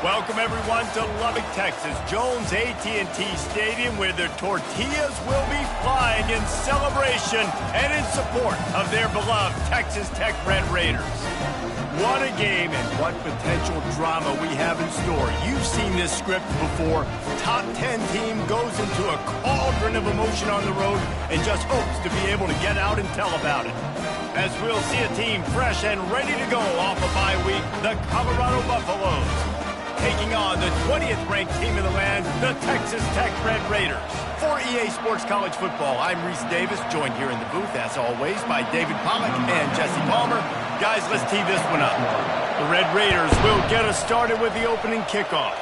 Welcome, everyone, to Lubbock, Texas, Jones AT&T Stadium, where the tortillas will be flying in celebration and in support of their beloved Texas Tech Red Raiders. What a game and what potential drama we have in store. You've seen this script before. Top 10 team goes into a cauldron of emotion on the road and just hopes to be able to get out and tell about it. As we'll see a team fresh and ready to go off a bye week, the Colorado Buffaloes, taking on the 20th ranked team in the land, the Texas Tech Red Raiders. For EA Sports College Football, I'm Reese Davis, joined here in the booth, as always, by David Pollack and Jesse Palmer. Guys, let's tee this one up. The Red Raiders will get us started with the opening kickoff.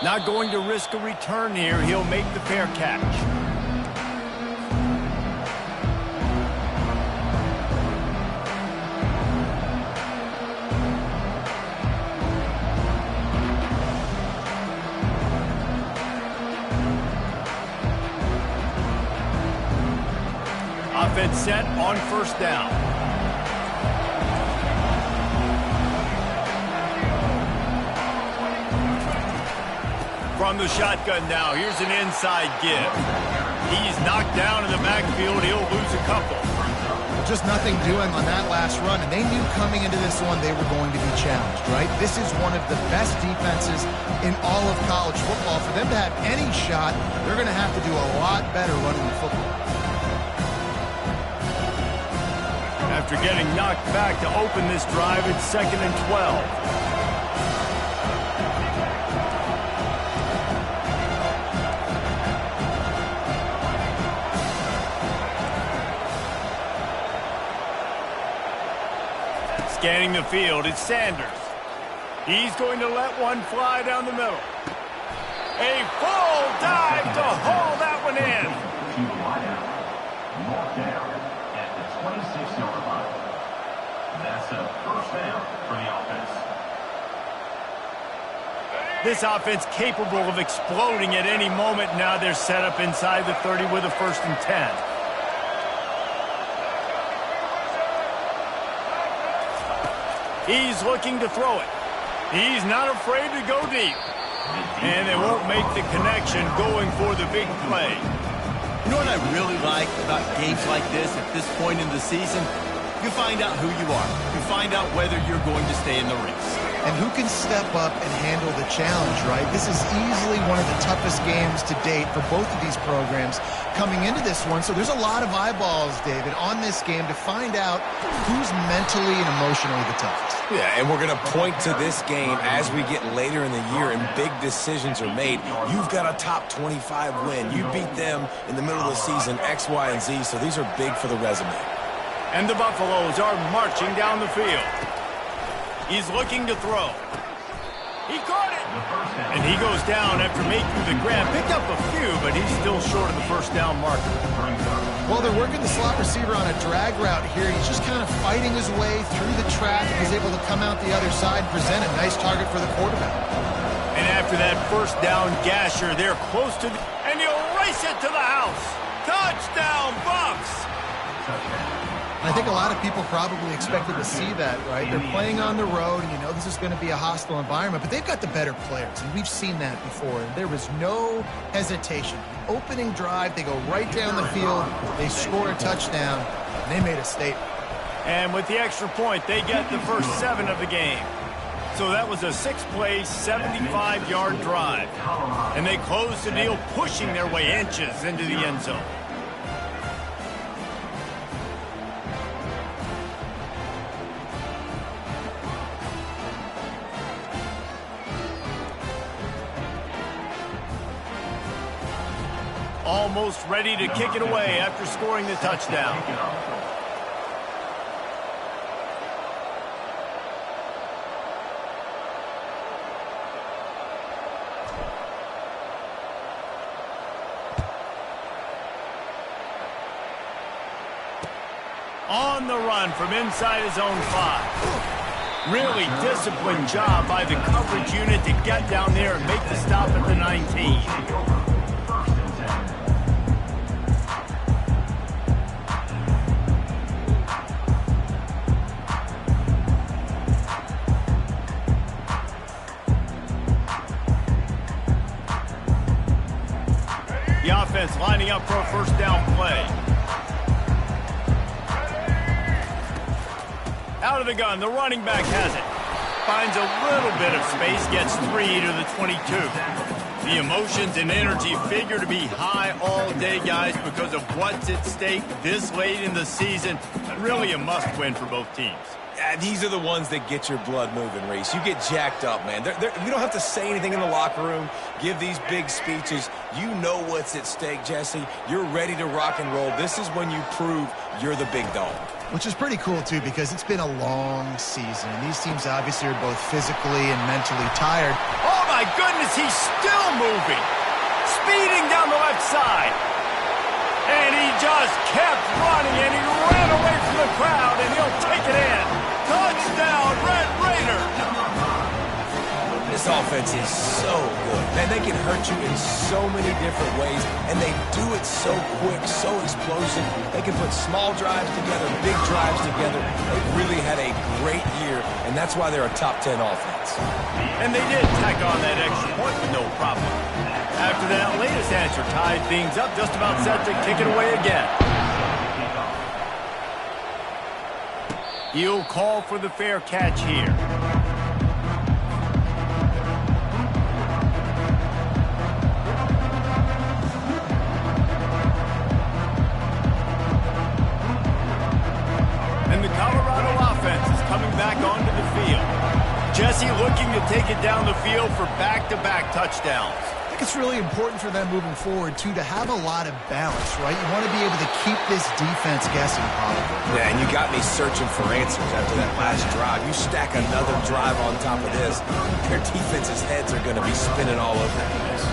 Not going to risk a return here. He'll make the fair catch. Offense set on first down. From the shotgun now, here's an inside give. He's knocked down in the backfield. He'll lose a couple. Just nothing doing on that last run, and they knew coming into this one they were going to be challenged, right? This is one of the best defenses in all of college football. For them to have any shot, they're going to have to do a lot better running the football. After getting knocked back to open this drive, it's 2nd and 12. Scanning the field, it's Sanders. He's going to let one fly down the middle. A full dive to haul that one in. That's a first down for the offense. This offense capable of exploding at any moment. Now they're set up inside the 30 with a 1st and 10. He's looking to throw it. He's not afraid to go deep. And they won't make the connection going for the big play. You know what I really like about games like this at this point in the season? You find out who you are. You find out whether you're going to stay in the race. And who can step up and handle the challenge, right? This is easily one of the toughest games to date for both of these programs coming into this one. So there's a lot of eyeballs, David, on this game to find out who's mentally and emotionally the toughest. Yeah, and we're going to point to this game as we get later in the year and big decisions are made. You've got a top 25 win. You beat them in the middle of the season, X, Y, and Z, so these are big for the resume. And the Buffaloes are marching down the field. He's looking to throw. He caught it. And he goes down after making the grab. Picked up a few, but he's still short of the first down marker. Well, they're working the slot receiver on a drag route here. He's just kind of fighting his way through the traffic. He's able to come out the other side, present a nice target for the quarterback. And after that first down gasher, they're close to and he'll race it to the house. Touchdown, Buffs! I think a lot of people probably expected to see that, right? They're playing on the road, and you know this is going to be a hostile environment, but they've got the better players, and we've seen that before. And there was no hesitation. Opening drive, they go right down the field, they score a touchdown, and they made a statement. And with the extra point, they get the first 7 of the game. So that was a 6-play, 75-yard drive. And they close the deal, pushing their way inches into the end zone. Almost ready to kick it away after scoring the touchdown. On the run from inside his own 5. Really disciplined job by the coverage unit to get down there and make the stop at the 19. offense lining up for a first down play. Out of the gun, the running back has it. Finds a little bit of space, gets 3 to the 22. The emotions and energy figure to be high all day, guys, because of what's at stake this late in the season. Really a must-win for both teams. These are the ones that get your blood moving, Reese. You get jacked up, man. You don't have to say anything in the locker room, give these big speeches. You know what's at stake, Jesse. You're ready to rock and roll. This is when you prove you're the big dog. Which is pretty cool, too, because it's been a long season. And these teams obviously are both physically and mentally tired. Oh, my goodness, he's still moving. Speeding down the left side. And he just kept running, and he ran away from the crowd, and he'll take it in. Touchdown, Red Raider. This offense is so good. Man, they can hurt you in so many different ways, and they do it so quick, so explosive. They can put small drives together, big drives together. They've really had a great year, and that's why they're a top 10 offense. And they did tack on that extra point with no problem. After that latest answer tied things up, just about set to kick it away again. He'll call for the fair catch here. And the Colorado offense is coming back onto the field. Jesse looking to take it down the field for back-to-back touchdowns. I think it's really important for them moving forward, too, to have a lot of balance, right? You want to be able to keep this defense guessing, probably. Yeah, and you got me searching for answers after that last drive. You stack another drive on top of this, their defense's heads are going to be spinning all over the place.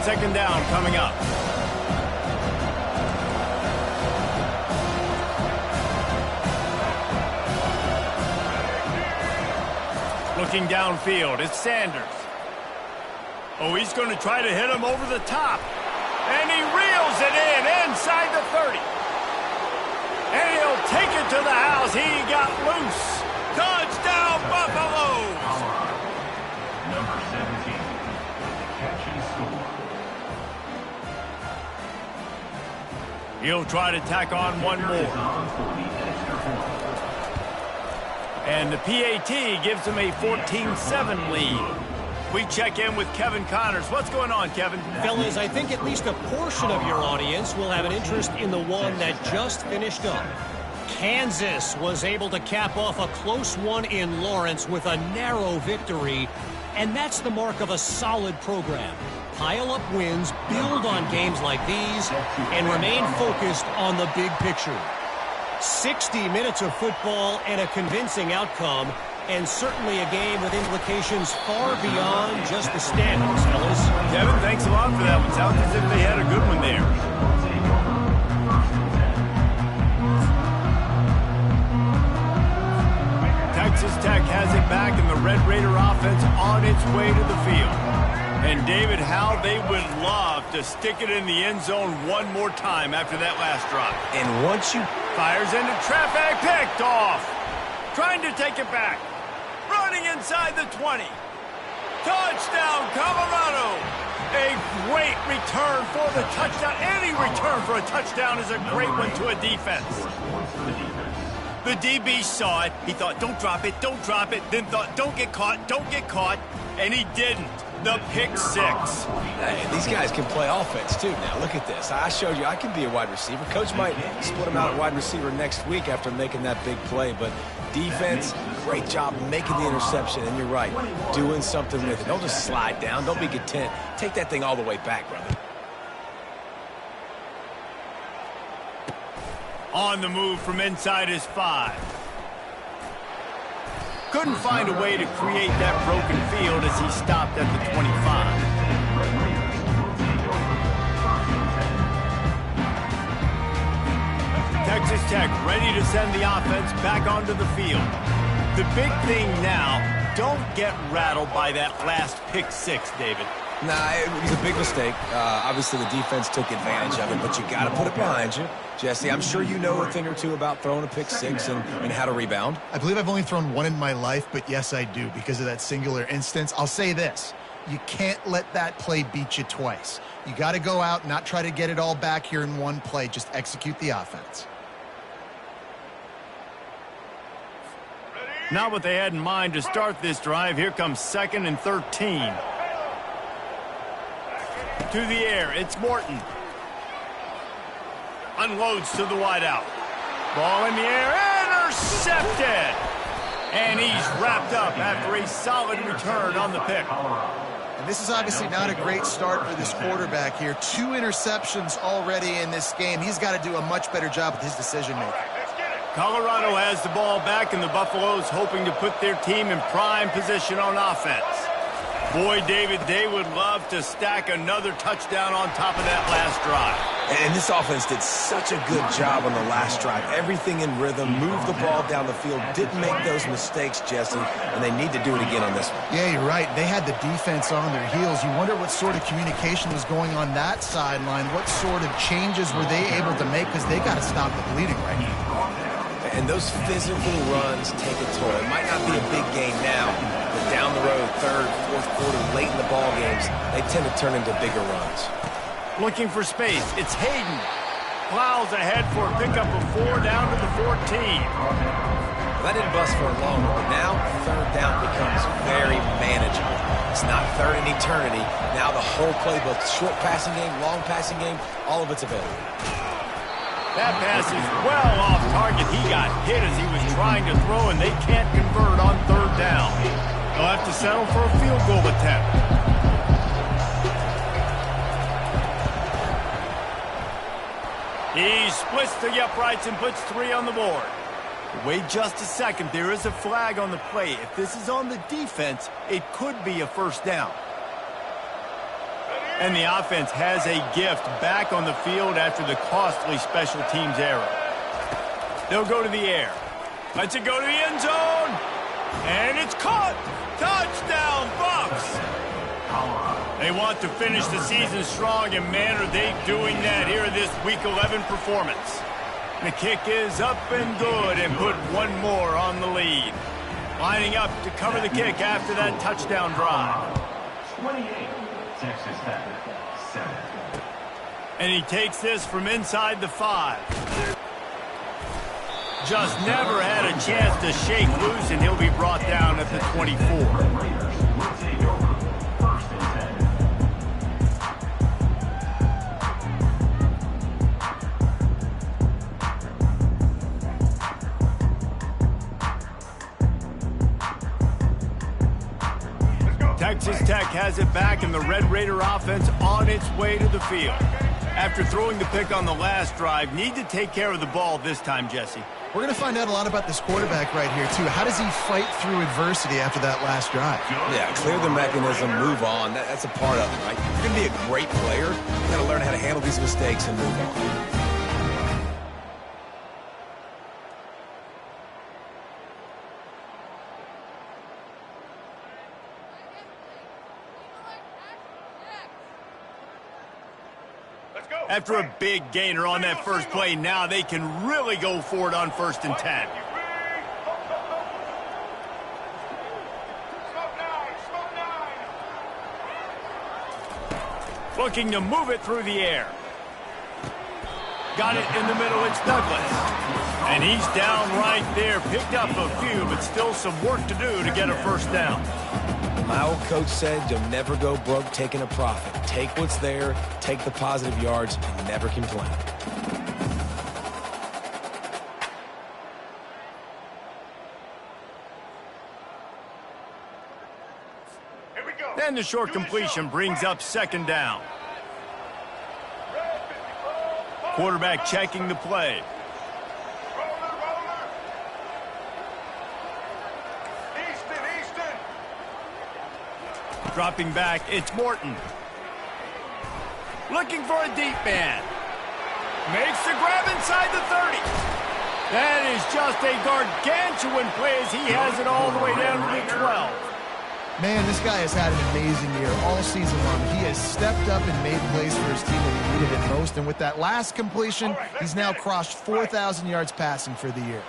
Second down coming up. Looking downfield, it's Sanders. Oh, he's going to try to hit him over the top. And he reels it in inside the 30. And he'll take it to the house. He got loose. Touchdown, Buffaloes! Number 17, catch and score. He'll try to tack on one more. And the PAT gives him a 14-7 lead. We check in with Kevin Connors. What's going on, Kevin? Fellas, I think at least a portion of your audience will have an interest in the one that just finished up. Kansas was able to cap off a close one in Lawrence with a narrow victory, and that's the mark of a solid program. Pile up wins, build on games like these, and remain focused on the big picture. 60 minutes of football and a convincing outcome, and certainly a game with implications far beyond just the standings, fellas. Kevin, thanks a lot for that one. Sounds as if they had a good one there. Texas Tech has it back, and the Red Raider offense on its way to the field. And David, how they would love to stick it in the end zone one more time after that last drive. And once you... Fires into traffic, picked off. Trying to take it back. Running inside the 20. Touchdown, Colorado. A great return for the touchdown. Any return for a touchdown is a great one to a defense. The DB saw it. He thought, don't drop it, don't drop it. Then thought, don't get caught, don't get caught. And he didn't. The pick six. Hey, these guys can play offense, too. Now, look at this. I showed you I can be a wide receiver. Coach might split him out at wide receiver next week after making that big play. But defense, great job making the interception. And you're right, doing something with it. Don't just slide down. Don't be content. Take that thing all the way back, brother. On the move from inside his 5. Couldn't find a way to create that broken field as he stopped at the 25. Texas Tech ready to send the offense back onto the field. The big thing now, don't get rattled by that last pick six, David. Nah, it was a big mistake. Obviously, the defense took advantage of it, but you got to put it behind you. Jesse, I'm sure you know a thing or two about throwing a pick six and how to rebound. I believe I've only thrown one in my life, but yes, I do because of that singular instance. I'll say this. You can't let that play beat you twice. You got to go out and not try to get it all back here in one play. Just execute the offense. Not what they had in mind to start this drive. Here comes 2nd and 13. To the air, it's Morton. Unloads to the wideout. Ball in the air, intercepted! And he's wrapped up after a solid return on the pick. And this is obviously not a great start for this quarterback here. 2 interceptions already in this game. He's got to do a much better job with his decision-making. Colorado has the ball back, and the Buffaloes hoping to put their team in prime position on offense. Boy, David, they would love to stack another touchdown on top of that last drive. And this offense did such a good job on the last drive. Everything in rhythm, moved the ball down the field, didn't make those mistakes, Jesse, and they need to do it again on this one. Yeah, you're right. They had the defense on their heels. You wonder what sort of communication was going on that sideline. What sort of changes were they able to make, because they got to stop the bleeding right now. And those physical runs take a toll. It might not be a big game now, but down the road, 3rd, 4th quarter, late in the ball games, they tend to turn into bigger runs. Looking for space, it's Hayden. Plows ahead for a pickup of 4 down to the 14. Well, that didn't bust for a long one, but now 3rd down becomes very manageable. It's not 3rd in eternity. Now the whole playbook, short passing game, long passing game, all of it's available. That pass is well off target. He got hit as he was trying to throw, and they can't convert on 3rd down. They'll have to settle for a field goal attempt. He splits the uprights and puts 3 on the board. Wait just a second. There is a flag on the play. If this is on the defense, it could be a 1st down. And the offense has a gift back on the field after the costly special teams error. They'll go to the air. Lets it go to the end zone. And it's caught. Touchdown, Bucs. They want to finish the season strong, and man, are they doing that here in this Week 11 performance. The kick is up and good, and put 1 more on the lead. Lining up to cover the kick after that touchdown drive. 28. Texas Tech, 7. And he takes this from inside the 5. Just never had a chance to shake loose, and he'll be brought down at the 24. Raiders will take over 1st and 10. Texas Tech has it back, and the Red Raider offense on its way to the field. After throwing the pick on the last drive, need to take care of the ball this time, Jesse. We're going to find out a lot about this quarterback right here, too. How does he fight through adversity after that last drive? Yeah, clear the mechanism, move on. That's a part of it, right? If you're going to be a great player, you got to learn how to handle these mistakes and move on. After a big gainer on that first play, now they can really go for it on 1st and 10. Looking to move it through the air. Got it in the middle, it's Douglas. And he's down right there. Picked up a few, but still some work to do to get a 1st down. My old coach said, you'll never go broke taking a profit. Take what's there, take the positive yards, and never complain. Then the short completion brings up 2nd down. Quarterback checking the play. Dropping back, it's Morton. Looking for a deep man. Makes the grab inside the 30. That is just a gargantuan play as he has it all the way down to the 12. Man, this guy has had an amazing year all season long. He has stepped up and made plays for his team when he needed it most. And with that last completion, he's now crossed 4,000 yards passing for the year.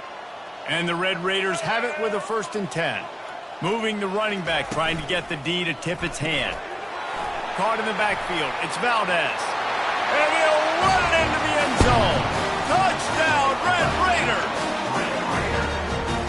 And the Red Raiders have it with a 1st and 10. Moving the running back, trying to get the D to tip its hand. Caught in the backfield. It's Valdez. And he'll run it into the end zone. Touchdown, Red Raiders!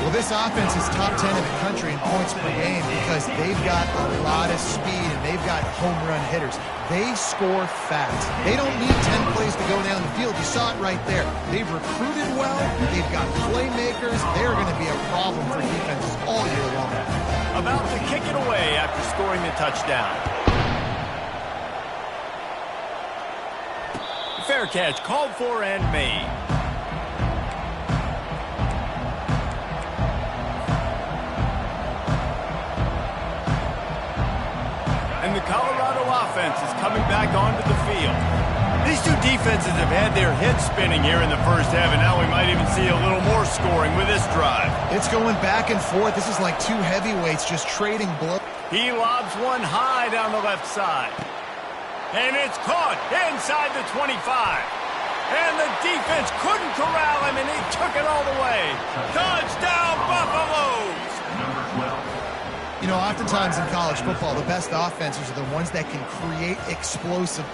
Well, this offense is top 10 in the country in points per game because they've got a lot of speed and they've got home run hitters. They score fast. They don't need 10 plays to go down the field. You saw it right there. They've recruited well. They've got playmakers. They're going to be a problem for defenses all year long. About to kick it away after scoring the touchdown. Fair catch called for and made. And the Colorado offense is coming back onto the field. These two defenses have had their heads spinning here in the first half, and now we might even see a little more scoring with this drive. It's going back and forth. This is like two heavyweights just trading blows. He lobs one high down the left side. And it's caught inside the 25. And the defense couldn't corral him, and he took it all the way. Touchdown, Buffaloes! Number 12. You know, oftentimes in college football, the best offenses are the ones that can create explosive.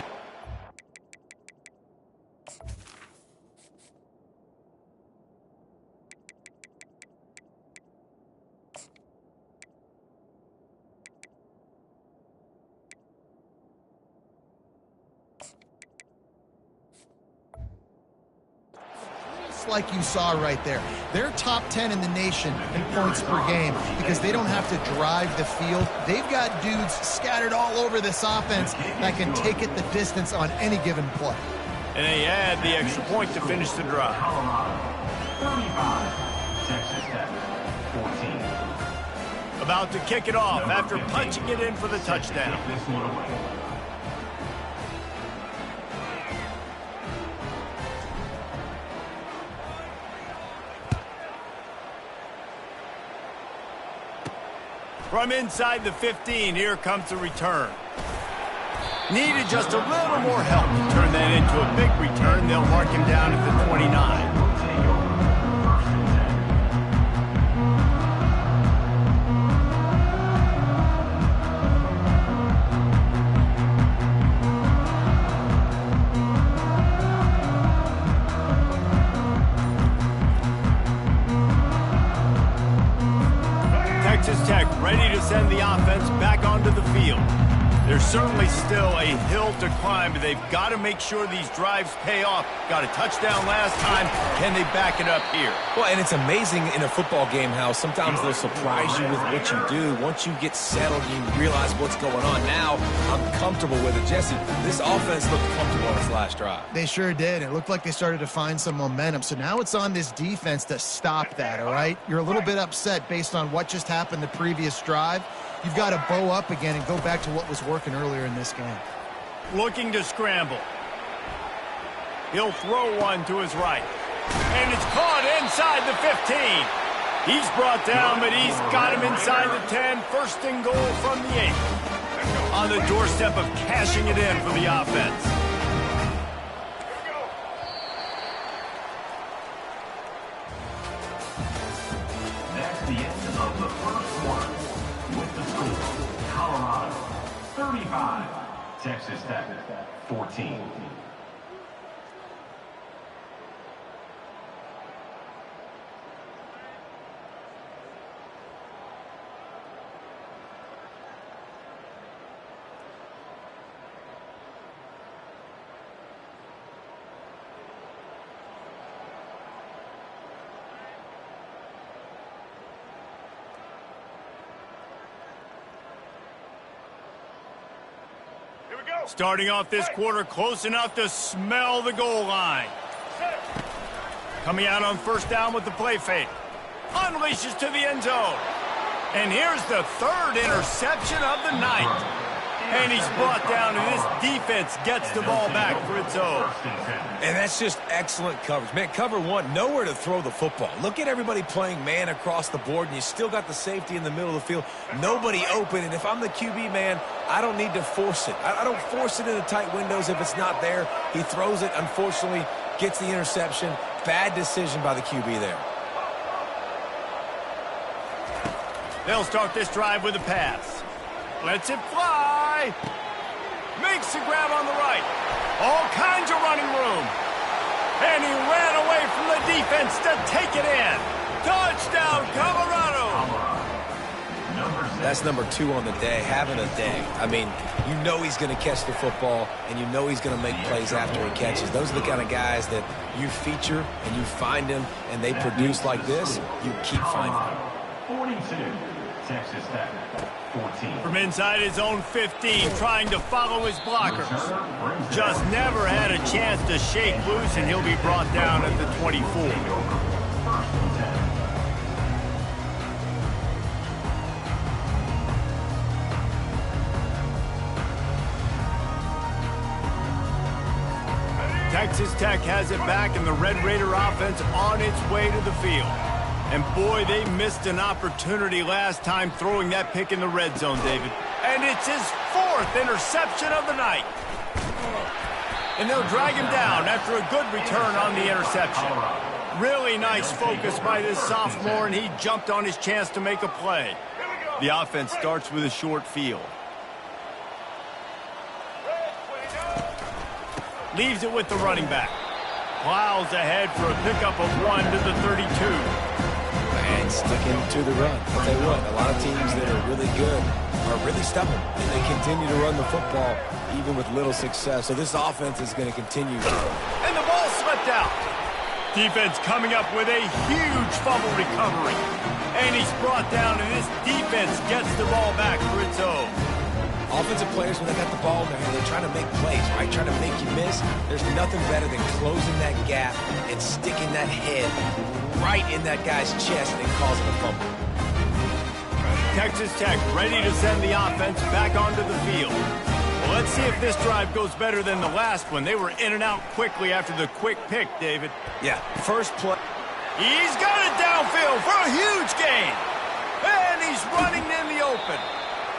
Like you saw right there. They're top 10 in the nation in points per game because they don't have to drive the field. They've got dudes scattered all over this offense that can take it the distance on any given play. And they add the extra point to finish the drive. Colorado, 35. Texas Tech, 14. About to kick it off after punching it in for the touchdown. This one away. From inside the 15, here comes the return. Needed just a little more help to turn that into a big return. They'll mark him down at the 29. Texas Tech ready to send the offense back onto the field. There's certainly still a hill to climb, but they've got to make sure these drives pay off. Got a touchdown last time. Can they back it up here? Well, and it's amazing in a football game how sometimes they'll surprise you with what you do. Once you get settled, you realize what's going on. Now, I'm comfortable with it. Jesse, this offense looked comfortable on its last drive. They sure did. It looked like they started to find some momentum. So now it's on this defense to stop that, all right? You're a little bit upset based on what just happened the previous drive. You've got to bow up again and go back to what was working earlier in this game. Looking to scramble. He'll throw one to his right. And it's caught inside the 15. He's brought down, but he's got him inside the 10. First and goal from the 8. On the doorstep of cashing it in for the offense. That's the end of the first quarter. With the score, Colorado, 35. Texas Tech, 14. Starting off this quarter close enough to smell the goal line. Coming out on first down with the play fake. Unleashes to the end zone. And here's the third interception of the night. And he's brought down, and this defense gets the ball back for its own. And that's just excellent coverage. Man, cover one, nowhere to throw the football. Look at everybody playing man across the board, and you still got the safety in the middle of the field. Nobody open, and if I'm the QB, man, I don't need to force it. I don't force it into tight windows if it's not there. He throws it, unfortunately, gets the interception. Bad decision by the QB there. They'll start this drive with a pass. Lets it fly. Makes the grab on the right. All kinds of running room. And he ran away from the defense to take it in. Touchdown, Colorado. That's number 2 on the day, having a day. I mean, you know he's going to catch the football, and you know he's going to make plays after he catches. Those are the kind of guys that you feature and you find them, and they produce like this. You keep finding them. 42, Texas Tech, 14. From inside his own 15, trying to follow his blockers. Just never had a chance to shake loose, and he'll be brought down at the 24. Texas Tech has it back, and the Red Raider offense on its way to the field. And boy, they missed an opportunity last time throwing that pick in the red zone, David. And it's his 4th interception of the night. And they'll drag him down after a good return on the interception. Really nice focus by this sophomore, and he jumped on his chance to make a play. The offense starts with a short field. Leaves it with the running back. Plows ahead for a pickup of 1 to the 32. And sticking to the run. I'll tell you what, a lot of teams that are really good are really stubborn, and they continue to run the football even with little success. So this offense is going to continue. And the ball slipped out. Defense coming up with a huge fumble recovery. And he's brought down, and this defense gets the ball back for its own. Offensive players, when they got the ball in their hand, they're trying to make plays, right? Trying to make you miss. There's nothing better than closing that gap and sticking that head right in that guy's chest and causing a fumble. Texas Tech ready to send the offense back onto the field. Well, let's see if this drive goes better than the last one. They were in and out quickly after the quick pick, David. Yeah, first play. He's got it downfield for a huge gain. And he's running in the open.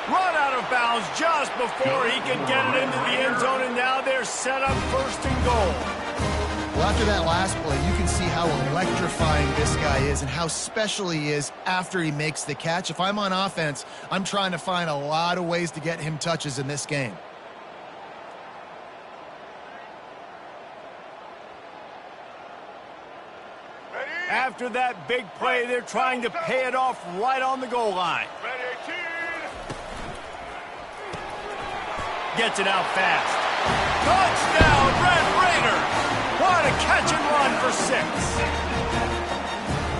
Run out of bounds just before he can get it into the end zone, and now they're set up 1st and goal. Well, after that last play, you can see how electrifying this guy is and how special he is after he makes the catch. If I'm on offense, I'm trying to find a lot of ways to get him touches in this game. After that big play, they're trying to pay it off right on the goal line. Gets it out fast. Touchdown, Red Raider! What a catch and run for 6.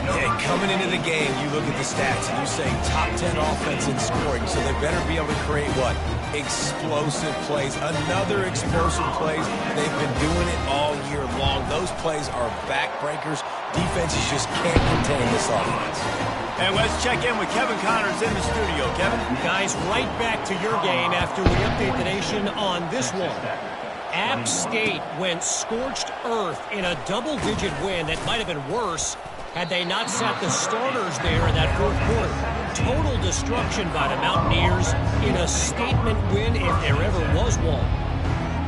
Yeah, coming into the game, you look at the stats and you say top 10 offense in scoring, so they better be able to create what? Explosive plays. Another explosive plays. They've been doing it all year long. Those plays are backbreakers. Defenses just can't contain this offense. And let's check in with Kevin Connors in the studio. Kevin? Guys, right back to your game after we update the nation on this one. App State went scorched earth in a double-digit win that might have been worse had they not sat the starters there in that 4th quarter. Total destruction by the Mountaineers in a statement win if there ever was one.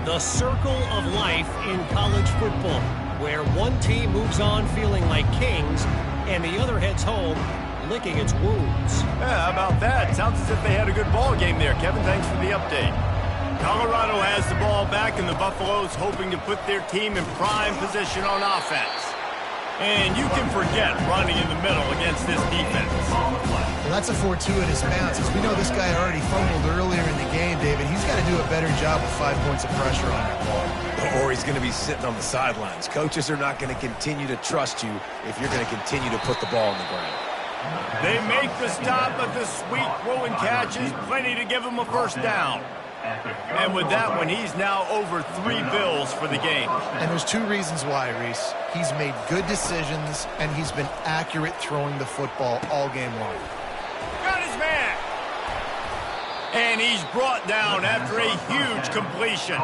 The circle of life in college football, where one team moves on feeling like kings and the other heads home licking its wounds. Yeah, how about that? Sounds as if they had a good ball game there, Kevin. Thanks for the update. Colorado has the ball back, and the Buffaloes hoping to put their team in prime position on offense. And you can forget running in the middle against this defense. Well, that's a fortuitous bounce. As we know, this guy already fumbled earlier in the game, David. He's got to do a better job with 5 points of pressure on that ball. Or he's going to be sitting on the sidelines. Coaches are not going to continue to trust you if you're going to continue to put the ball on the ground. They make the stop, but the sweet throw and catch is plenty to give him a 1st down. And with that one, he's now over 3 bills for the game. And there's 2 reasons why, Reese. He's made good decisions, and he's been accurate throwing the football all game long. Got his man. And he's brought down after a huge completion.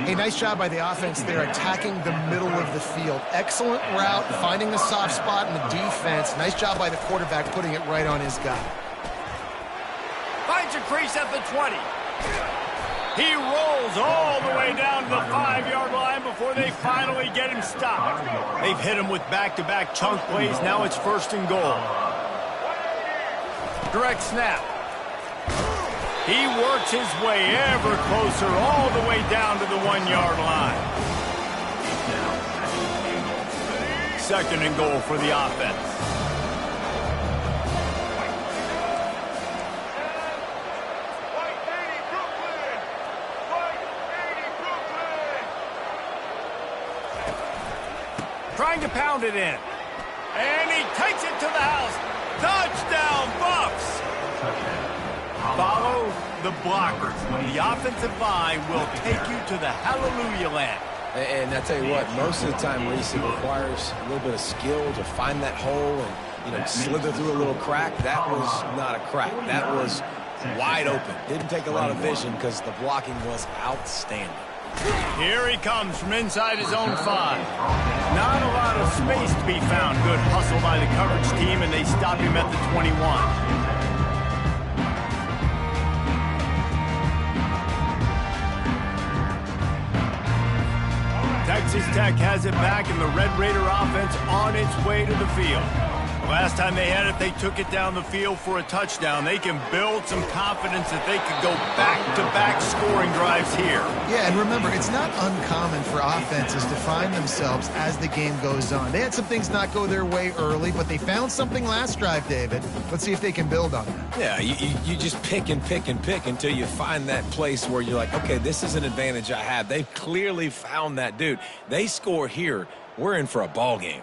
Hey, nice job by the offense there, attacking the middle of the field. Excellent route, finding the soft spot in the defense. Nice job by the quarterback putting it right on his guy. Finds a crease at the 20. He rolls all the way down to the 5-yard line before they finally get him stopped. They've hit him with back-to-back chunk plays. Now it's 1st and goal. Direct snap. He works his way ever closer all the way down to the 1-yard line. 2nd and goal for the offense. Trying to pound it in. And he takes it to the house. Touchdown, Buffs! Follow the blockers. The offensive line will take you to the hallelujah land. And I tell you what, most of the time, Reese, it requires a little bit of skill to find that hole and, slither through a little crack. That was not a crack. That was wide open. Didn't take a lot of vision because the blocking was outstanding. Here he comes from inside his own 5. Not a lot of space to be found. Good hustle by the coverage team, and they stop him at the 21. Texas Tech has it back, and the Red Raider offense on its way to the field. Last time they had it, they took it down the field for a touchdown. They can build some confidence that they could go back-to-back scoring drives here. Yeah, and remember, it's not uncommon for offenses to find themselves as the game goes on. They had some things not go their way early, but they found something last drive, David. Let's see if they can build on that. Yeah, you just pick and pick and pick until you find that place where you're like, okay, this is an advantage I have. They've clearly found that dude. They score here, we're in for a ball game.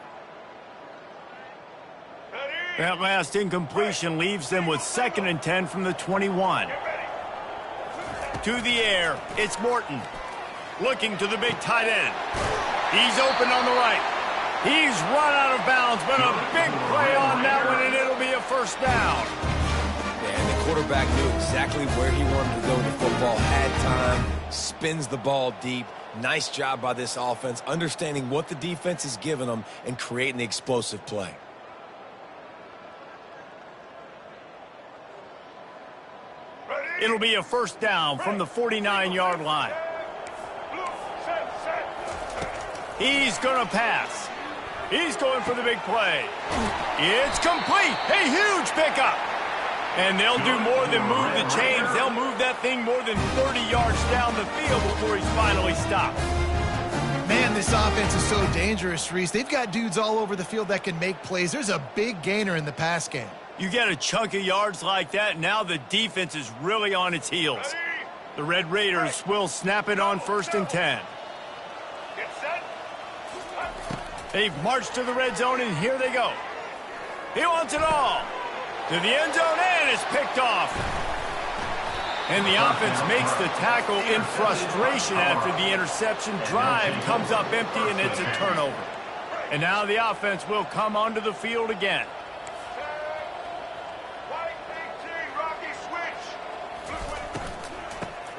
That last incompletion leaves them with 2nd and 10 from the 21. To the air, it's Morton. Looking to the big tight end. He's open on the right. He's run out of bounds, but a big play on that one, and it'll be a 1st down. And the quarterback knew exactly where he wanted to go with the football, had time, spins the ball deep. Nice job by this offense, understanding what the defense is giving them and creating the explosive play. It'll be a 1st down from the 49-yard line. He's going to pass. He's going for the big play. It's complete. A huge pickup. And they'll do more than move the chains. They'll move that thing more than 30 yards down the field before he's finally stopped. Man, this offense is so dangerous, Reese. They've got dudes all over the field that can make plays. There's a big gainer in the pass game. You get a chunk of yards like that, now the defense is really on its heels. The Red Raiders will snap it on 1st and 10. They've marched to the red zone, and here they go. He wants it all. To the end zone, and it's picked off. And the offense makes the tackle in frustration after the interception. Drive comes up empty, and it's a turnover. And now the offense will come onto the field again.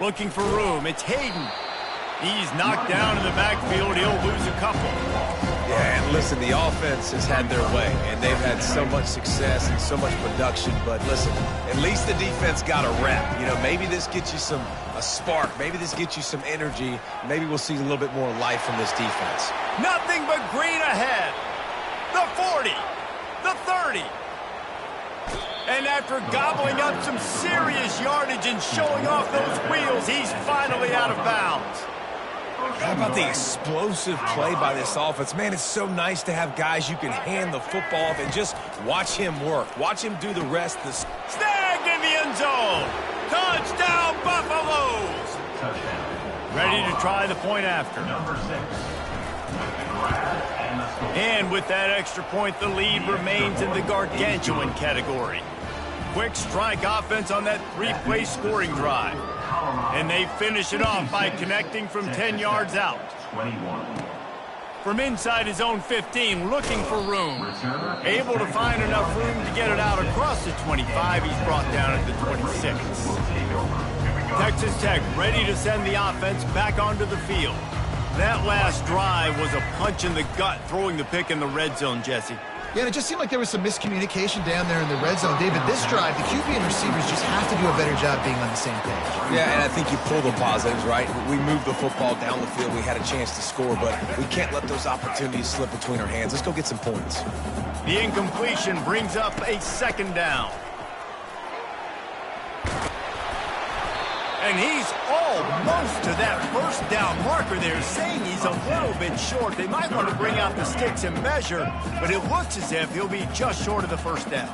Looking for room. It's Hayden. He's knocked down in the backfield. He'll lose a couple. Yeah, and listen, the offense has had their way, and they've had so much success and so much production. But listen, at least the defense got a rep. Maybe this gets you a spark. Maybe this gets you some energy. Maybe we'll see a little bit more life from this defense. Nothing but green ahead. The 40. The 30. And after gobbling up some serious yardage and showing off those wheels, he's finally out of bounds. How about the explosive play by this offense? Man, it's so nice to have guys you can hand the football off and just watch him work. Watch him do the rest. Snagged in the end zone. Touchdown, Buffaloes. Ready to try the point after. And with that extra point, the lead remains in the gargantuan category. Quick strike offense on that 3-play scoring drive. And they finish it off by connecting from 10 yards out. From inside his own 15, looking for room. Able to find enough room to get it out across the 25. He's brought down at the 26. Texas Tech ready to send the offense back onto the field. That last drive was a punch in the gut, throwing the pick in the red zone, Jesse. Yeah, and it just seemed like there was some miscommunication down there in the red zone. David, this drive, the QB and receivers just have to do a better job being on the same page. Yeah, and I think you pull the positives, right? We moved the football down the field. We had a chance to score, but we can't let those opportunities slip between our hands. Let's go get some points. The incompletion brings up a 2nd down. And he's almost to that first down marker there, saying he's a little bit short. They might want to bring out the sticks and measure, but it looks as if he'll be just short of the first down.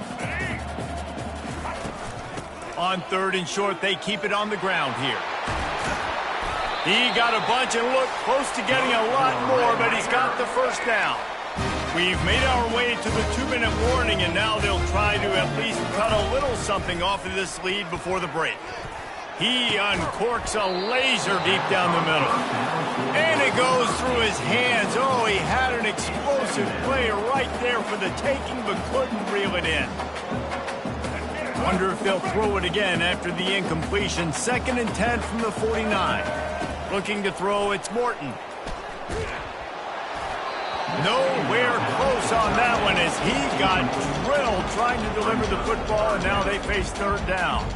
On 3rd and short, they keep it on the ground here. He got a bunch and looked close to getting a lot more, but he's got the first down. We've made our way to the 2-minute warning, and now they'll try to at least cut a little something off of this lead before the break. He uncorks a laser deep down the middle. And it goes through his hands. Oh, he had an explosive play right there for the taking, but couldn't reel it in. Wonder if they'll throw it again after the incompletion. 2nd and 10 from the 49. Looking to throw, it's Morton. Nowhere close on that one as he got drilled trying to deliver the football, and now they face 3rd down.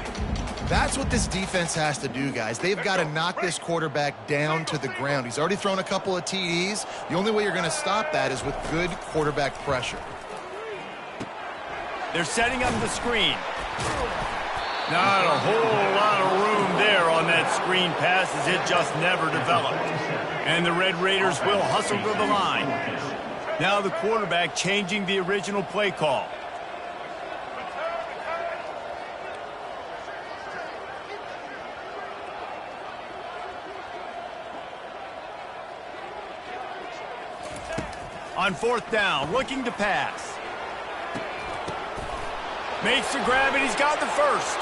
That's what this defense has to do, guys. They've got to knock this quarterback down to the ground. He's already thrown a couple of TDs. The only way you're going to stop that is with good quarterback pressure. They're setting up the screen. Not a whole lot of room there on that screen pass as it just never developed. And the Red Raiders will hustle to the line. Now the quarterback changing the original play call. On 4th down, looking to pass. Makes the grab, and he's got the first.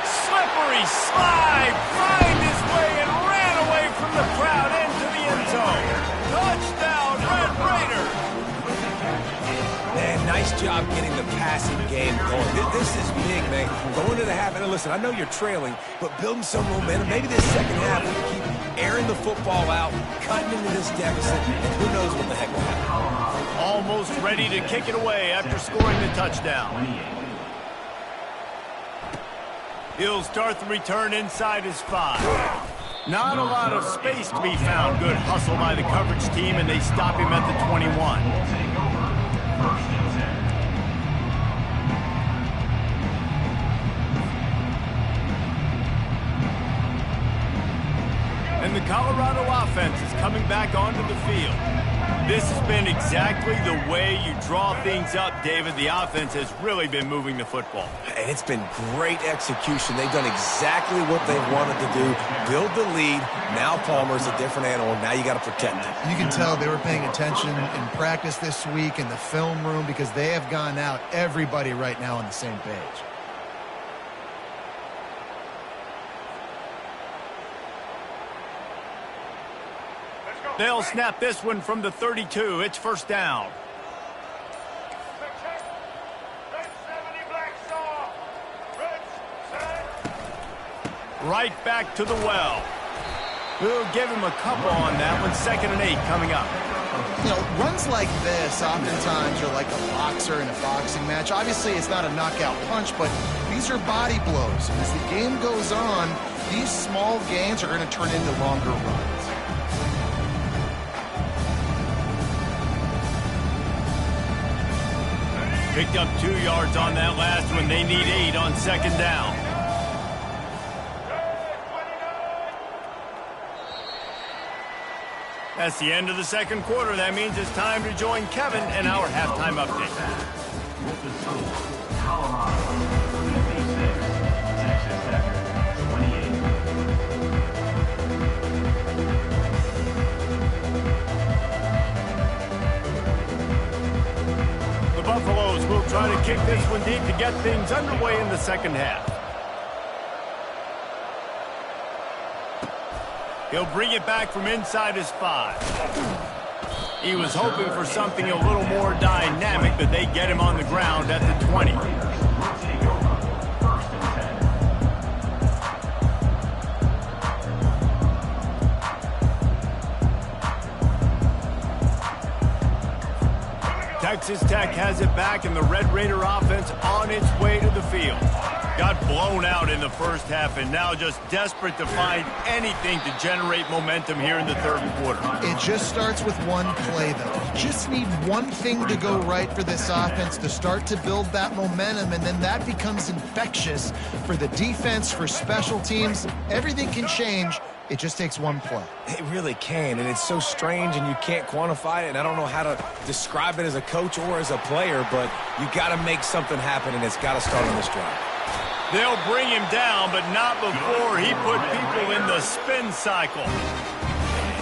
Slippery slide, find his way, and ran away from the crowd into the end zone. Touchdown, Red Raiders. Man, nice job getting the passing game going. This is big, man. Going to the half, and listen, I know you're trailing, but building some momentum. Maybe this second half we can keep airing the football out, cutting into this deficit, and who knows what the heck will happen. Almost ready to kick it away after scoring the touchdown. He'll start the return inside his 5. Not a lot of space to be found. Good hustle by the coverage team, and they stop him at the 21. And the Colorado offense is coming back onto the field. This has been exactly the way you draw things up, David. The offense has really been moving the football. And it's been great execution. They've done exactly what they've wanted to do. Build the lead. Now Palmer's a different animal. Now you got to protect him. You can tell they were paying attention in practice this week in the film room because they have gone out, everybody right now on the same page. They'll snap this one from the 32. It's 1st down. Right back to the well. We'll give him a couple on that one. 2nd and 8 coming up. You know, runs like this oftentimes are like a boxer in a boxing match. Obviously, it's not a knockout punch, but these are body blows. And as the game goes on, these small gains are going to turn into longer runs. Picked up 2 yards on that last one. They need 8 on 2nd down. That's the end of the 2nd quarter. That means it's time to join Kevin in our halftime update. With the score, Colorado 56, Texas Tech 28. The Buffaloes will try to kick this one deep to get things underway in the 2nd half. He'll bring it back from inside his 5. He was hoping for something a little more dynamic, but they get him on the ground at the 20. Texas Tech has it back, and the Red Raider offense on its way to the field. Got blown out in the first half and now just desperate to find anything to generate momentum here in the third quarter. It just starts with one play, though. Just need one thing to go right for this offense to start to build that momentum, and then that becomes infectious for the defense, for special teams. Everything can change. It just takes one play. It really can, and it's so strange, and you can't quantify it, and I don't know how to describe it as a coach or as a player, but you got to make something happen, and it's got to start on this drive. They'll bring him down, but not before he put people in the spin cycle.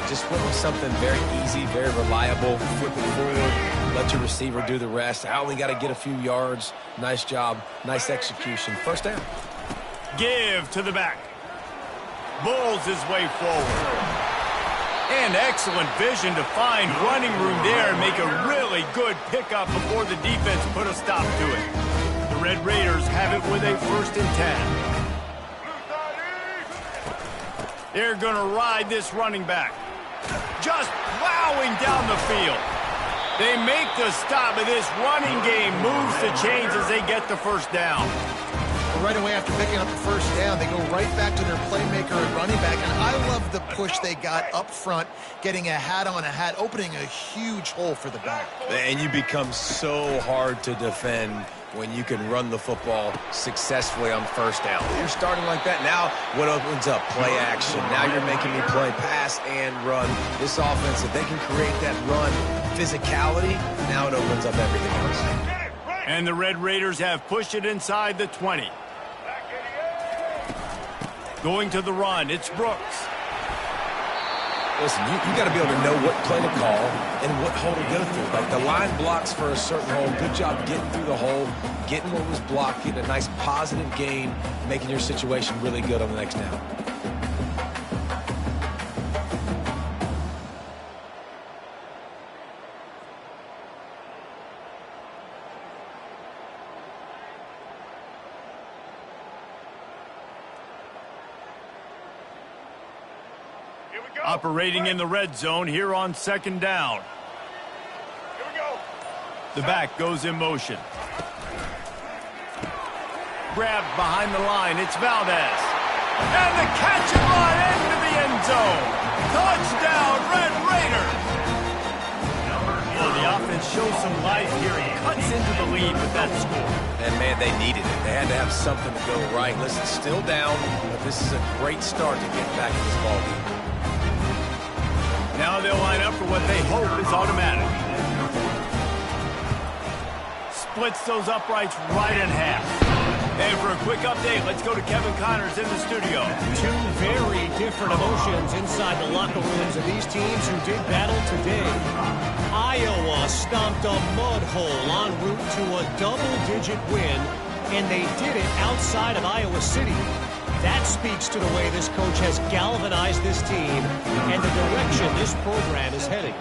Just went with something very easy, very reliable. Flip it forward, let your receiver do the rest. I only got to get a few yards. Nice job, nice execution. First down. Give to the back. Bulls his way forward. And excellent vision to find running room there and make a really good pickup before the defense put a stop to it. The Red Raiders have it with a 1st and 10. They're going to ride this running back. Just plowing down the field. They make the stop, but this running game moves the chains as they get the first down. Right away after picking up the first down, they go right back to their playmaker at running back. And I love the push they got up front, getting a hat on a hat, opening a huge hole for the back. And you become so hard to defend when you can run the football successfully on first down. You're starting like that. Now what opens up? Play action. Now you're making me play pass and run. This offense, if they can create that run physicality, now it opens up everything else. And the Red Raiders have pushed it inside the 20. Going to the run, it's Brooks. Listen, you got to be able to know what play to call and what hole to go through. Like the line blocks for a certain hole. Good job getting through the hole, getting what was blocked, getting a nice positive gain, making your situation really good on the next down. Operating in the red zone here on 2nd down. Here we go. The back goes in motion. Grabbed behind the line. It's Valdez. And the catch and run into the end zone. Touchdown, Red Raiders. Well, the offense shows some life here and cuts into the lead with that score. And, man, they needed it. They had to have something to go right. Listen, still down, but this is a great start to get back in this ballgame. Now they'll line up for what they hope is automatic. Splits those uprights right in half. And for a quick update, let's go to Kevin Connors in the studio. Two very different emotions inside the locker rooms of these teams who did battle today. Iowa stomped a mud hole en route to a double-digit win, and they did it outside of Iowa City. That speaks to the way this coach has galvanized this team and the direction this program is heading.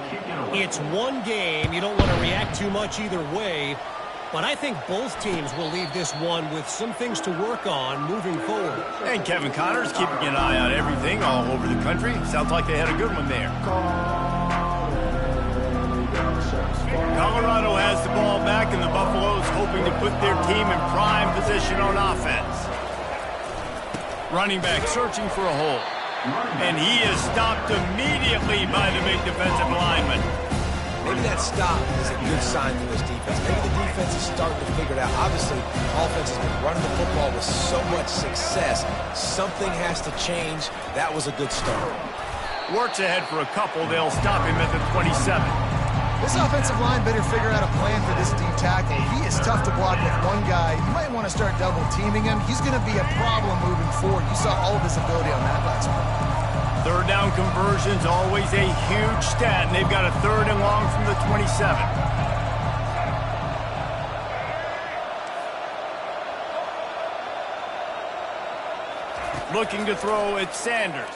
It's one game. You don't want to react too much either way, but I think both teams will leave this one with some things to work on moving forward. And Kevin Connors keeping an eye on everything all over the country. Sounds like they had a good one there. Colorado has the ball back, and the Buffaloes hoping to put their team in prime position on offense. Running back searching for a hole. And he is stopped immediately by the big defensive lineman. Maybe that stop is a good sign for this defense. Maybe the defense is starting to figure it out. Obviously, offense has been running the football with so much success. Something has to change. That was a good start. Works ahead for a couple. They'll stop him at the 27. This offensive line better figure out a plan for this D tackle. He is tough to block with one guy. You might want to start double teaming him. He's going to be a problem moving forward. You saw all of his ability on that last play. Third down conversion's always a huge stat, and they've got a 3rd and long from the 27. Looking to throw, it's Sanders.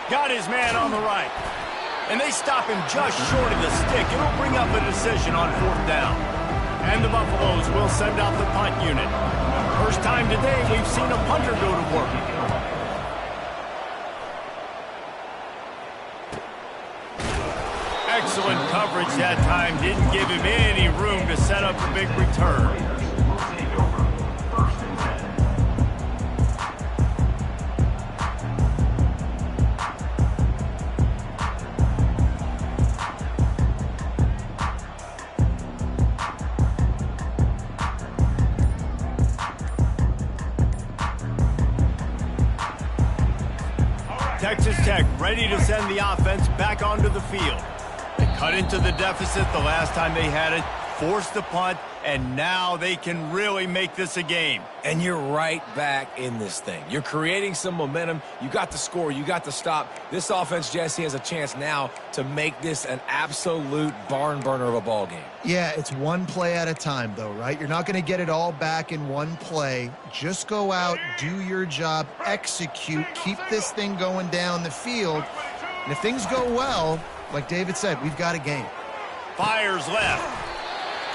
Got his man on the right. And they stop him just short of the stick. It'll bring up a decision on 4th down. And the Buffaloes will send out the punt unit. First time today we've seen a punter go to work. Excellent coverage that time. Didn't give him any room to set up a big return. Texas Tech ready to send the offense back onto the field. They cut into the deficit the last time they had it, forced the punt, and now they can really make this a game. And you're right back in this thing. You're creating some momentum. You got the score. You got the stop. This offense, Jesse, has a chance now to make this an absolute barn burner of a ball game. Yeah, it's one play at a time, though, right? You're not going to get it all back in one play. Just go out, do your job, execute, keep this thing going down the field. And if things go well, like David said, we've got a game. Fires left.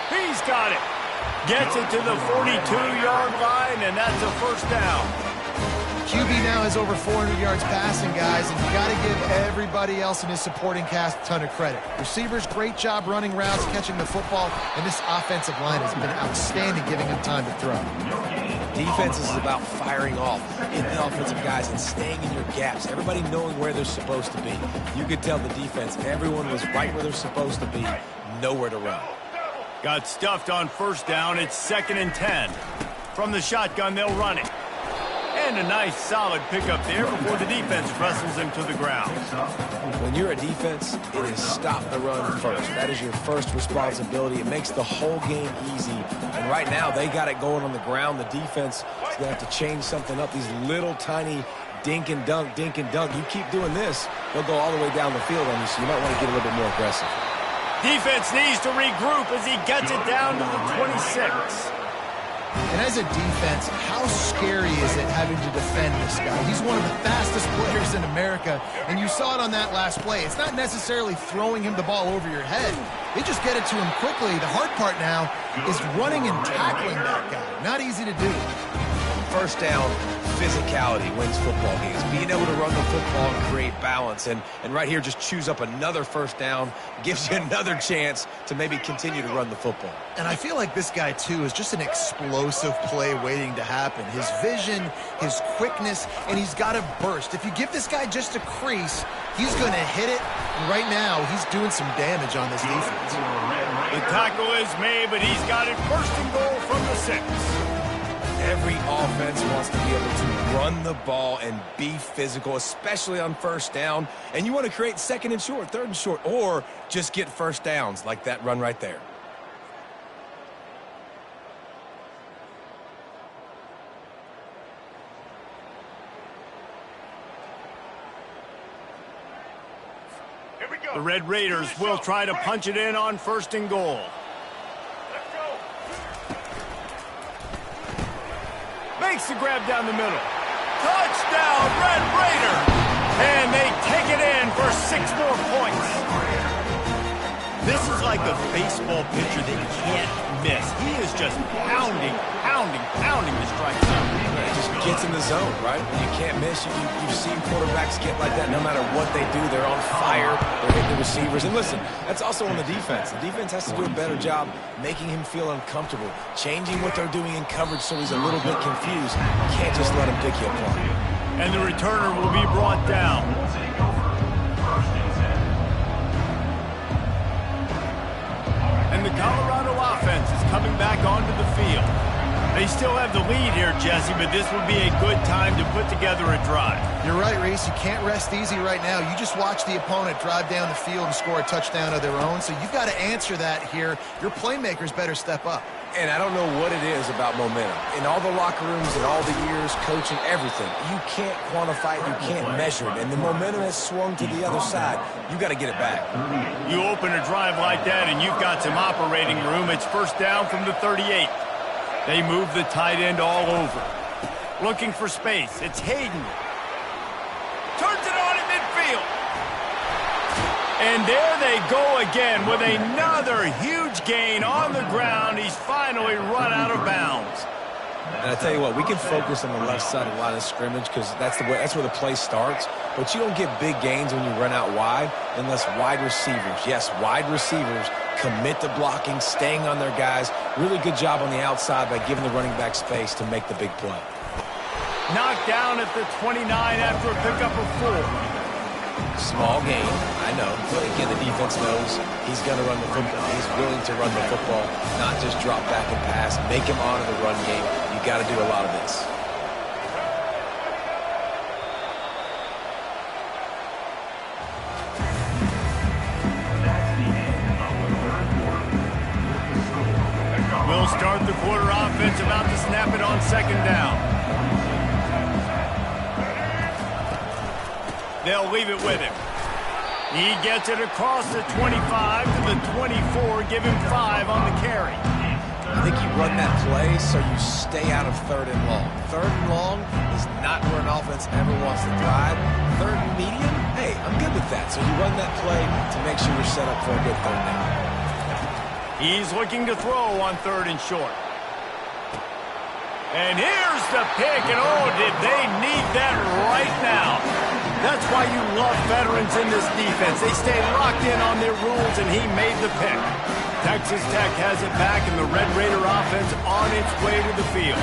He's got it. Gets it to the 42-yard line, and that's a first down. QB now has over 400 yards passing, guys, and you got to give everybody else in his supporting cast a ton of credit. Receivers, great job running routes, catching the football, and this offensive line has been outstanding, giving him time to throw. Defense is about firing off in the offensive guys and staying in your gaps. Everybody knowing where they're supposed to be. You could tell the defense, everyone was right where they're supposed to be, nowhere to run. Got stuffed on first down. It's 2nd and 10. From the shotgun, they'll run it. And a nice, solid pickup there before the defense wrestles him to the ground. When you're a defense, it is stop the run first. That is your first responsibility. It makes the whole game easy. And right now, they got it going on the ground. The defense is going to have to change something up. These little tiny dink and dunk, dink and dunk. You keep doing this, they'll go all the way down the field on you, so you might want to get a little bit more aggressive. Defense needs to regroup as he gets it down to the 26. And as a defense, how scary is it having to defend this guy? He's one of the fastest players in America, and you saw it on that last play. It's not necessarily throwing him the ball over your head. They just get it to him quickly. The hard part now is running and tackling that guy. Not easy to do. First down, physicality wins football games. Being able to run the football and create balance. And right here, just choose up another first down, gives you another chance to maybe continue to run the football. And I feel like this guy, too, is just an explosive play waiting to happen. His vision, his quickness, and he's got a burst. If you give this guy just a crease, he's going to hit it. And right now, he's doing some damage on this defense. The tackle is made, but he's got it 1st and goal from the 6. Every offense wants to be able to run the ball and be physical, especially on first down. And you want to create 2nd and short, 3rd and short, or just get first downs like that run right there. The Red Raiders will try to punch it in on 1st and goal. Makes the grab down the middle. Touchdown, Red Raider! And they take it in for 6 more points. This is like a baseball pitcher that you can't miss. He is just pounding the strike zone. It just gets in the zone, right? You can't miss. You've seen quarterbacks get like that no matter what they do. They're on fire. They're hitting the receivers. And listen, that's also on the defense. The defense has to do a better job making him feel uncomfortable, changing what they're doing in coverage so he's a little bit confused. You can't just let him pick you apart. And the returner will be brought down. And the Colorado offense is coming back onto the field. They still have the lead here, Jesse, but this would be a good time to put together a drive. You're right, Reese. You can't rest easy right now. You just watch the opponent drive down the field and score a touchdown of their own, so you've got to answer that here. Your playmakers better step up. And I don't know what it is about momentum. In all the locker rooms and all the years, coaching, everything, you can't quantify it, you can't measure it. And the momentum has swung to the other side. You got to get it back. You open a drive like that and you've got some operating room. It's 1st down from the 38. They move the tight end all over. Looking for space. It's Hayden. Turns it on in midfield. And there they go again with another huge gain on the ground. He's finally run out of bounds. And I tell you what, we can focus on the left side of the line of scrimmage because that's where the play starts. But you don't get big gains when you run out wide unless wide receivers, yes, wide receivers, commit to blocking, staying on their guys. Really good job on the outside by giving the running back space to make the big play. Knocked down at the 29 after a pickup of 4. Small gain, I know. But again, the defense knows he's going to run the football. He's willing to run the football, not just drop back and pass, make him honor the run game. You got to do a lot of this. start the quarter offense, about to snap it on second down. They'll leave it with him. He gets it across the 25 to the 24, give him 5 on the carry. I think you run that play so you stay out of 3rd and long. 3rd and long is not where an offense ever wants to drive. 3rd and medium, hey, I'm good with that. So you run that play to make sure you're set up for a good 3rd down. He's looking to throw on 3rd and short. And here's the pick, and oh, did they need that right now. That's why you love veterans in this defense. They stay locked in on their rules, and he made the pick. Texas Tech has it back, and the Red Raider offense on its way to the field.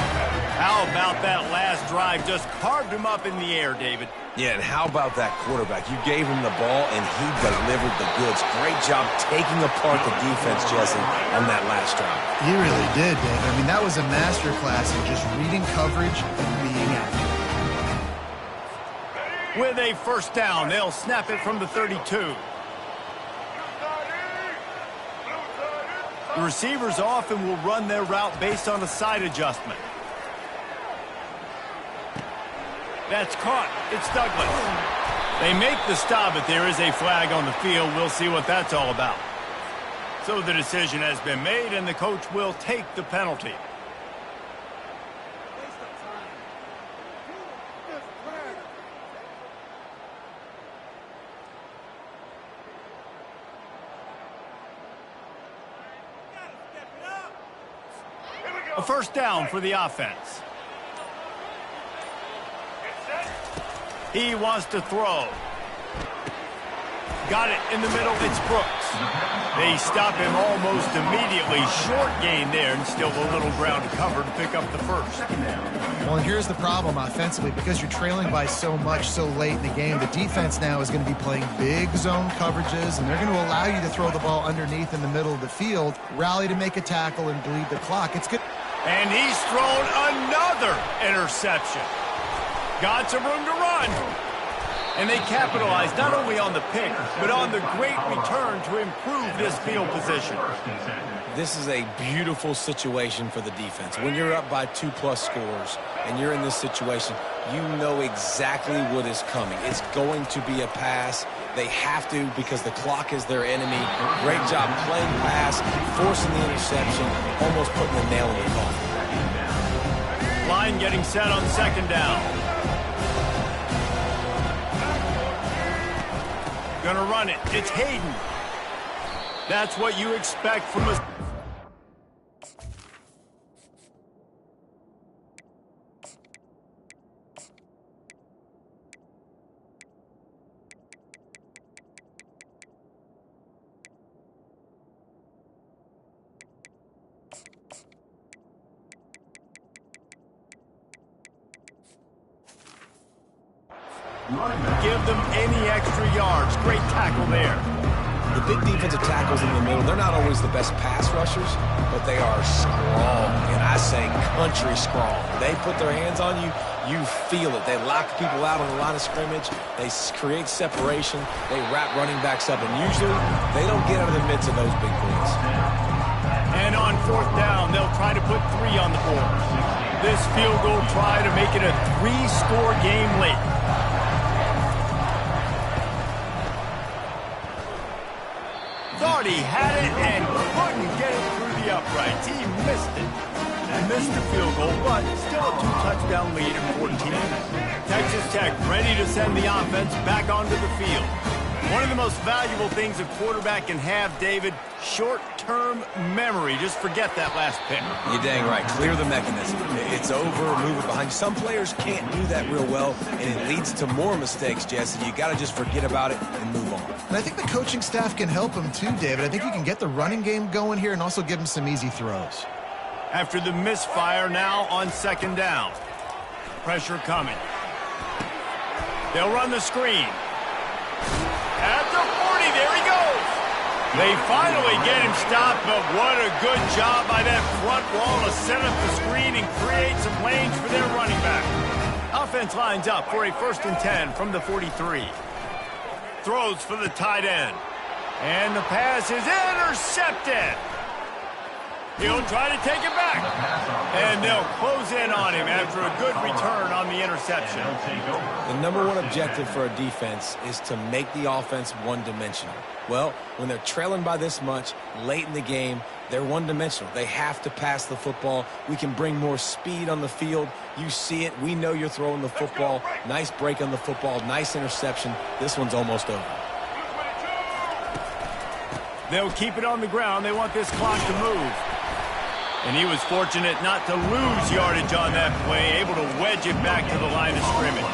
How about that last drive? Just carved him up in the air, David. Yeah, and how about that quarterback? You gave him the ball, and he delivered the goods. Great job taking apart the defense, Jesse, on that last drive. He really did, David. I mean, that was a masterclass in just reading coverage and being accurate. With a first down, they'll snap it from the 32. The receivers often will run their route based on a side adjustment. That's caught. It's Douglas. They make the stop, but there is a flag on the field. We'll see what that's all about. So the decision has been made, and the coach will take the penalty. A first down for the offense. He wants to throw. Got it in the middle. It's Brooks. They stop him almost immediately. Short gain there, and still a little ground to cover to pick up the first. Well, and here's the problem offensively. Because you're trailing by so much so late in the game, the defense now is going to be playing big zone coverages, and they're going to allow you to throw the ball underneath in the middle of the field, rally to make a tackle, and bleed the clock. It's good. And he's thrown another interception. Got some room to run. And they capitalize not only on the pick, but on the great return to improve this field position. This is a beautiful situation for the defense. When you're up by 2+ scores and you're in this situation, you know exactly what is coming. It's going to be a pass. They have to because the clock is their enemy. Great job playing pass, forcing the interception, almost putting the nail in the coffin. Line getting set on second down. Gonna run it. It's Hayden. That's what you expect from a... Give them any extra yards. Great tackle there. The big defensive tackles in the middle, they're not always the best pass rushers, but they are strong, and I say country strong. They put their hands on you, you feel it. They lock people out on the line of scrimmage. They create separation. They wrap running backs up, and usually they don't get out of the midst of those big boys. And on fourth down, they'll try to put 3 on the board. This field goal try to make it a 3-score game late. Thought he had it and couldn't get it through the uprights. He missed it. Missed the field goal, but still a 2-touchdown lead at 14. Texas Tech ready to send the offense back onto the field. One of the most valuable things a quarterback can have, David, short-term memory. Just forget that last pick. You're dang right. Clear the mechanism. It's over, move it behind. Some players can't do that real well, and it leads to more mistakes, Jesse. You got to just forget about it and move on. And I think the coaching staff can help him too, David. I think you can get the running game going here and also give him some easy throws. After the misfire, now on second down. Pressure coming. They'll run the screen. At the 40, there he goes. They finally get him stopped, but what a good job by that front wall to set up the screen and create some lanes for their running back. Offense lines up for a 1st and 10 from the 43. Throws for the tight end. And the pass is intercepted. He'll try to take it back. And they'll close in on him after a good return on the interception. The number one objective for a defense is to make the offense one-dimensional. Well, when they're trailing by this much late in the game, they're one-dimensional. They have to pass the football. We can bring more speed on the field. You see it. We know you're throwing the football. Nice break on the football. Nice interception. This one's almost over. They'll keep it on the ground. They want this clock to move. And he was fortunate not to lose yardage on that play, able to wedge it back to the line of scrimmage.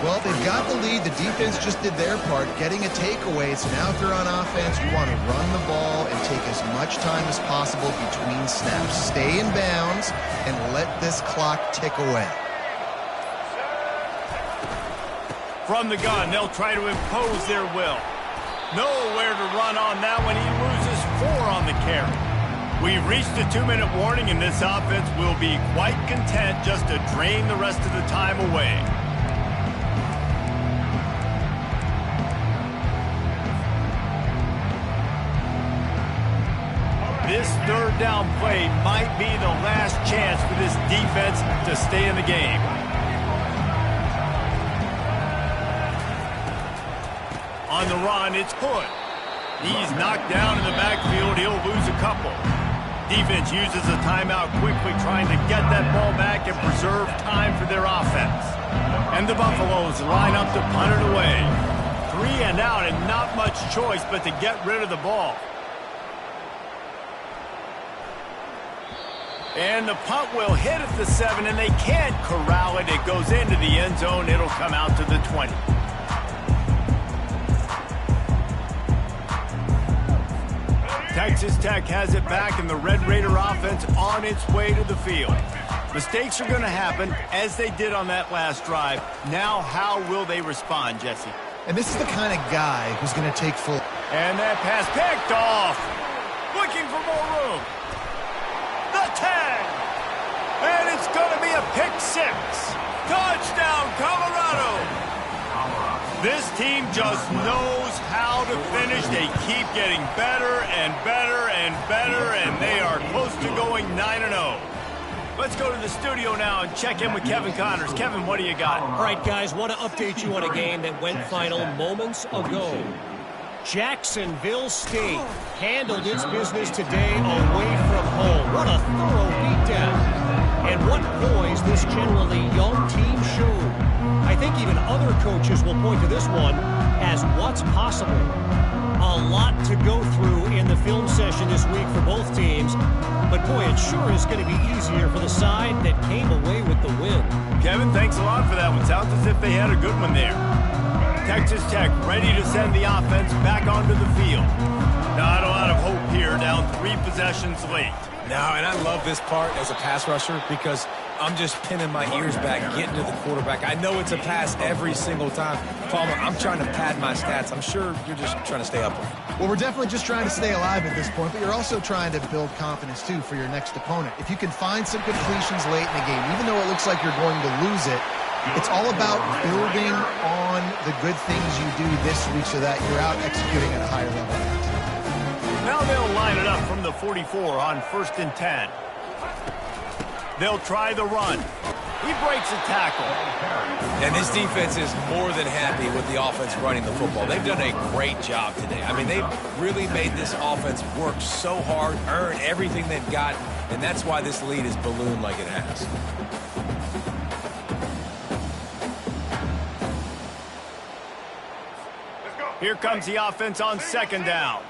Well, they've got the lead. The defense just did their part, getting a takeaway. So now if they're on offense, you want to run the ball and take as much time as possible between snaps. Stay in bounds and let this clock tick away. From the gun, they'll try to impose their will. Nowhere to run on that one. He loses 4 on the carry. We've reached a 2-minute warning, and this offense will be quite content just to drain the rest of the time away. This third down play might be the last chance for this defense to stay in the game. On the run, it's Hood. He's knocked down in the backfield. He'll lose a couple. Defense uses a timeout quickly, trying to get that ball back and preserve time for their offense. And the Buffaloes line up to punt it away. 3 and out, and not much choice but to get rid of the ball. And the punt will hit at the 7, and they can't corral it. It goes into the end zone. It'll come out to the 20. Texas Tech has it back, and the Red Raider offense on its way to the field. Mistakes are going to happen, as they did on that last drive. Now, how will they respond, Jesse? And this is the kind of guy who's going to take full. And that pass picked off. Looking for more room. The 10. And it's going to be a pick 6. Touchdown, Colorado. This team just knows how to finish. They keep getting better and better and better, and they are close to going 9-0. Let's go to the studio now and check in with Kevin Connors. Kevin, what do you got? All right, guys, want to update you on a game that went final moments ago. Jacksonville State handled its business today away from home. What a thorough beatdown. And what poise this generally young team showed. I think even other coaches will point to this one as what's possible. A lot to go through in the film session this week for both teams. But boy, it sure is going to be easier for the side that came away with the win. Kevin, thanks a lot for that one. Sounds as if they had a good one there. Texas Tech ready to send the offense back onto the field. Not a lot of hope here, down 3 possessions late. Now, and I love this part as a pass rusher because I'm just pinning my ears back, getting to the quarterback. I know it's a pass every single time. Palmer, I'm trying to pad my stats. I'm sure you're just trying to stay upright. Well, we're definitely just trying to stay alive at this point, but you're also trying to build confidence, too, for your next opponent. If you can find some completions late in the game, even though it looks like you're going to lose it, it's all about building on the good things you do this week so that you're out executing at a higher level. Now they'll line it up from the 44 on 1st and 10. They'll try the run. He breaks a tackle. And this defense is more than happy with the offense running the football. They've done a great job today. I mean, they've really made this offense work so hard, earn everything they've got, and that's why this lead is ballooned like it has. Here comes the offense on 2nd down.